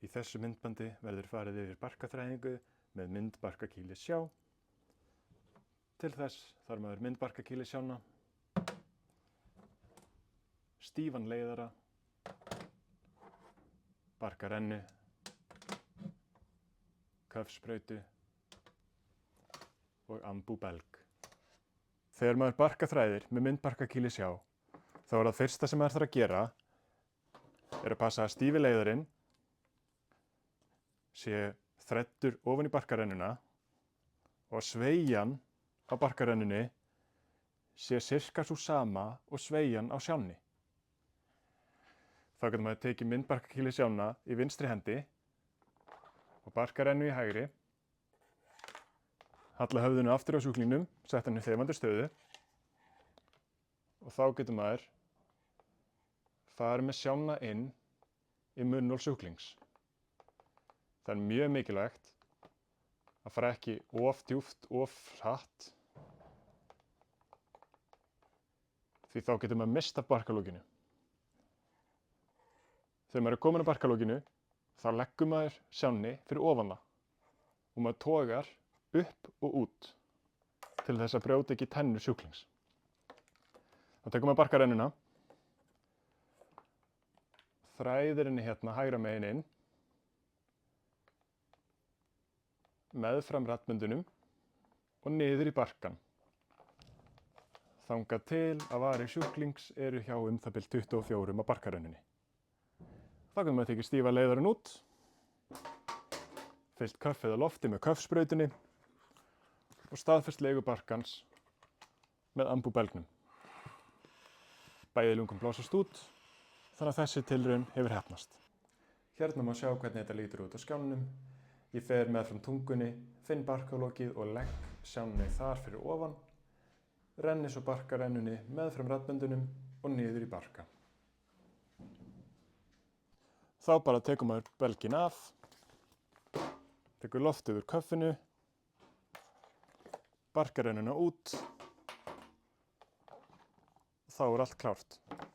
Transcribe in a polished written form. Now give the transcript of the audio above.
Í þessu myndbandi verður farið yfir barkaþræðingu með myndbarkakýlissjá. Til þess þarf maður myndbarkakýlissjána, stífan leiðara, barkarennu, köfsprautu og ambúbelg. Þegar maður barkaþræðir með myndbarkakýlissjá, þá það fyrsta sem maður þarf að gera að passa að stífi leiðarinn sé þræddur ofan í barkarennuna og sveigjan á barkarennunni sé sirka sú sama og sveigjan á sjánni. Þá getur maður tekið myndbarkakýlissjána í vinstri hendi og barkarennu í hægri, halla höfðinu aftur á sjúklingnum, sett hann í þefandi stöðu og þá getur maður farið með sjána inn í munnhol sjúklings. Það er mjög mikilvægt að fara ekki of djúpt, of hratt, því þá getur maður mist af barkalokinu. Þegar maður er komin á barkalokinu, þá leggur maður sjánni fyrir ofan það og maður togar upp og út til þess að brjóta ekki tennur sjúklings. Þá tekur maður barkarennuna, þræðir henni hérna hægra megin inn, meðfram raddmöndunum og niður í barkann. Þangað til að varir sjúklings eru hjá það bil 24 á barkarennunni. Þá getur maður tekið stífa leiðarinn út, fyllt köffið á lofti með köffsprautunni og staðfest legu barkans með ambúbelgnum. Bæði lungun blásast út, þannig að þessi tilraun hefur heppnast. Hérna má sjá hvernig þetta lítur út á skjánum. Ég fer meðfram tungunni, finn barkalokið og legg sjánni þar fyrir ofan, renni svo barkarennunni meðfram raddböndunum og niður í barka. Þá bara tekur maður belginn af, tekur loftið úr köffinu, barkarennuna út og þá er allt klárt.